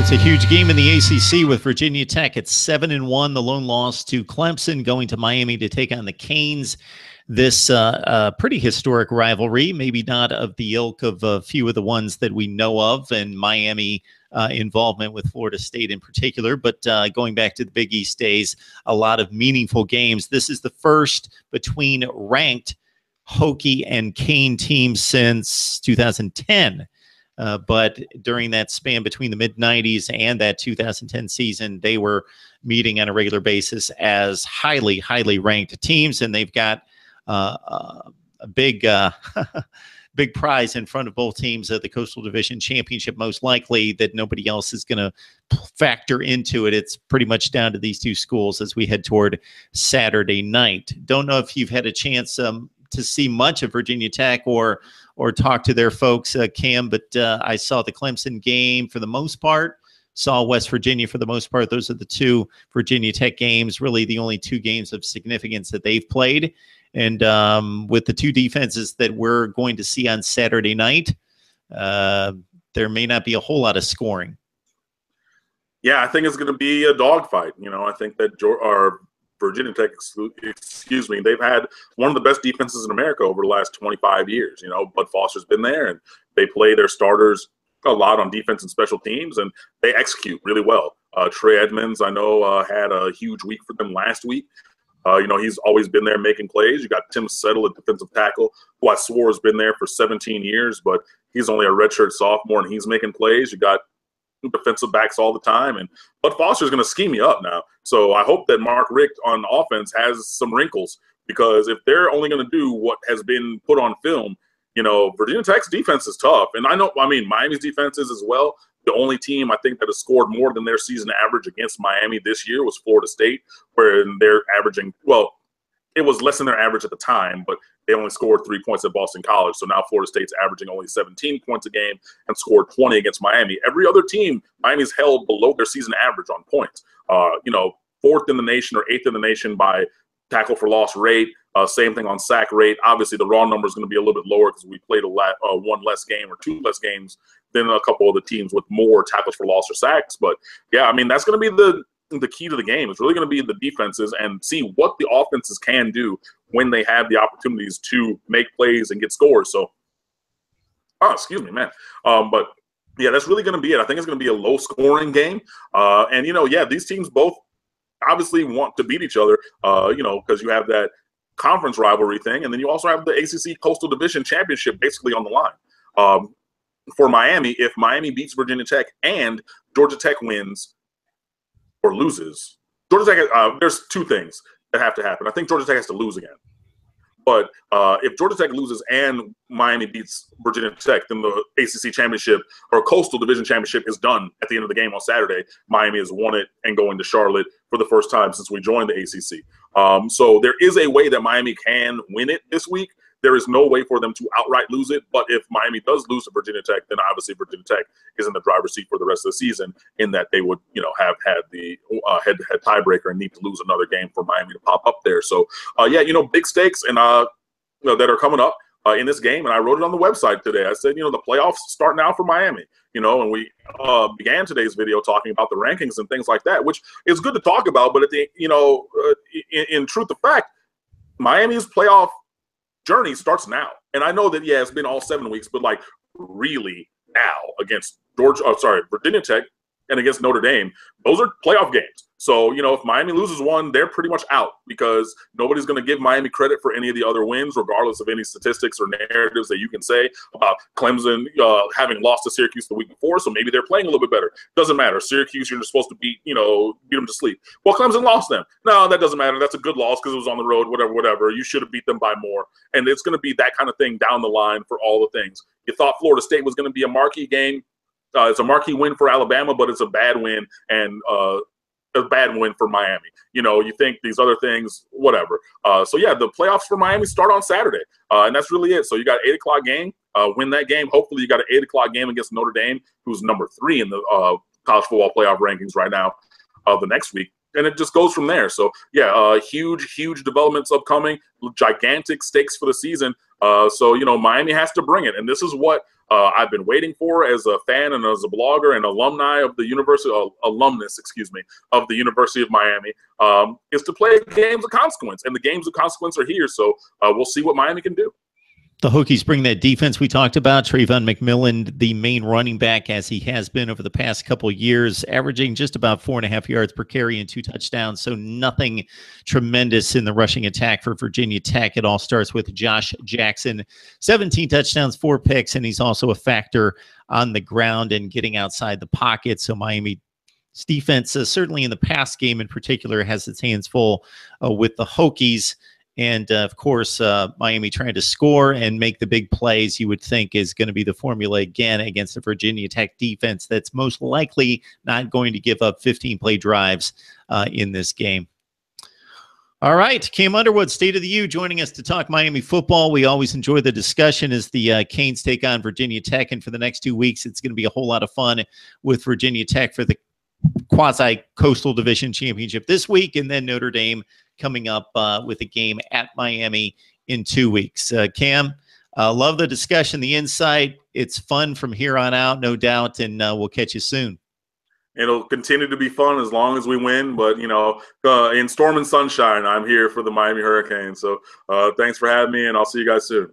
It's a huge game in the ACC with Virginia Tech at 7-1. The lone loss to Clemson, going to Miami to take on the Canes. This pretty historic rivalry, maybe not of the ilk of a few of the ones that we know of, and Miami involvement with Florida State in particular. But going back to the Big East days, a lot of meaningful games. This is the first between ranked Hokie and Cane teams since 2010. But during that span between the mid-90s and that 2010 season, they were meeting on a regular basis as highly, highly ranked teams, and they've got a big big prize in front of both teams at the Coastal Division Championship, most likely, that nobody else is going to factor into it. It's pretty much down to these two schools as we head toward Saturday night. Don't know if you've had a chance to see much of Virginia Tech or talk to their folks, Cam, but I saw the Clemson game for the most part, saw West Virginia for the most part. Those are the two Virginia Tech games, really the only two games of significance that they've played. And with the two defenses that we're going to see on Saturday night, there may not be a whole lot of scoring. Yeah, I think it's going to be a dogfight. You know, I think that Virginia Tech, excuse me, they've had one of the best defenses in America over the last 25 years. You know, Bud Foster's been there, and they play their starters a lot on defense and special teams, and they execute really well. Trey Edmonds, I know, had a huge week for them last week. You know, he's always been there making plays. You got Tim Settle at defensive tackle, who I swore has been there for 17 years, but he's only a redshirt sophomore, and he's making plays. You got defensive backs all the time, and Bud Foster's going to scheme you up now. So I hope that Mark Richt on offense has some wrinkles, because if they're only going to do what has been put on film, you know, Virginia Tech's defense is tough. And I mean, Miami's defense is as well. The only team I think that has scored more than their season average against Miami this year was Florida State, where they're averaging, well, it was less than their average at the time, but they only scored 3 points at Boston College. So now Florida State's averaging only 17 points a game and scored 20 against Miami. Every other team, Miami's held below their season average on points. You know, 4th in the nation or 8th in the nation by tackle for loss rate. Same thing on sack rate. Obviously, the raw number is going to be a little bit lower because we played one less game or 2 less games than a couple of the teams with more tackles for loss or sacks. But, yeah, I mean, that's going to be the key to the game. It's really going to be the defenses and see what the offenses can do when they have the opportunities to make plays and get scores. So, excuse me, man. But, yeah, that's really going to be it. I think it's going to be a low-scoring game. And, you know, yeah, these teams both obviously want to beat each other, you know, because you have that conference rivalry thing, and then you also have the ACC Coastal Division Championship basically on the line. For Miami, if Miami beats Virginia Tech and Georgia Tech wins or loses, Georgia Tech, there's two things that have to happen. I think Georgia Tech has to lose again. But if Georgia Tech loses and Miami beats Virginia Tech, then the ACC Championship or Coastal Division Championship is done at the end of the game on Saturday. Miami has won it and going to Charlotte for the first time since we joined the ACC. So there is a way that Miami can win it this week. There is no way for them to outright lose it. But if Miami does lose to Virginia Tech, then obviously Virginia Tech is in the driver's seat for the rest of the season, in that they would, you know, have had the head-to-head tiebreaker and need to lose another game for Miami to pop up there. So, yeah, you know, big stakes and you know, that are coming up in this game. And I wrote it on the website today. I said, you know, the playoffs start now for Miami. You know, and we began today's video talking about the rankings and things like that, which is good to talk about. But at the, you know, in truth of fact, Miami's playoff journey starts now. And I know that, yeah, it's been all 7 weeks, but like really now against Virginia Tech and against Notre Dame, those are playoff games. So, you know, if Miami loses one, they're pretty much out, because nobody's going to give Miami credit for any of the other wins, regardless of any statistics or narratives that you can say about Clemson having lost to Syracuse the week before. So maybe they're playing a little bit better. Doesn't matter. Syracuse, you're supposed to beat them to sleep. Well, Clemson lost them. No, that doesn't matter. That's a good loss because it was on the road, whatever. You should have beat them by more. And it's going to be that kind of thing down the line for all the things. You thought Florida State was going to be a marquee game. It's a marquee win for Alabama, but it's a bad win and a bad win for Miami. You know, you think these other things, whatever. So, yeah, the playoffs for Miami start on Saturday, and that's really it. So you got an 8 o'clock game. Win that game. Hopefully you got an 8 o'clock game against Notre Dame, who's number 3 in the college football playoff rankings right now, the next week. and it just goes from there. So yeah, huge developments upcoming, gigantic stakes for the season. So Miami has to bring it, and this is what I've been waiting for as a fan and as a blogger and alumni of the alumnus, of the University of Miami, is to play games of consequence, and the games of consequence are here. So we'll see what Miami can do. The Hokies bring that defense we talked about. Trayvon McMillan, the main running back, as he has been over the past couple of years, averaging just about 4.5 yards per carry and 2 touchdowns. So nothing tremendous in the rushing attack for Virginia Tech. It all starts with Josh Jackson, 17 touchdowns, 4 picks, and he's also a factor on the ground and getting outside the pocket. So Miami's defense, certainly in the pass game in particular, has its hands full with the Hokies. And, of course, Miami trying to score and make the big plays, you would think, is going to be the formula again against the Virginia Tech defense that's most likely not going to give up 15-play drives in this game. All right, Cam Underwood, State of the U, joining us to talk Miami football. We always enjoy the discussion as the Canes take on Virginia Tech. And for the next 2 weeks, it's going to be a whole lot of fun with Virginia Tech for the quasi-coastal division championship this week, and then Notre Dame coming up with a game at Miami in 2 weeks. Cam, love the discussion, the insight. It's fun from here on out, no doubt, and we'll catch you soon. It'll continue to be fun as long as we win, but in storm and sunshine, I'm here for the Miami Hurricanes. So thanks for having me, and I'll see you guys soon.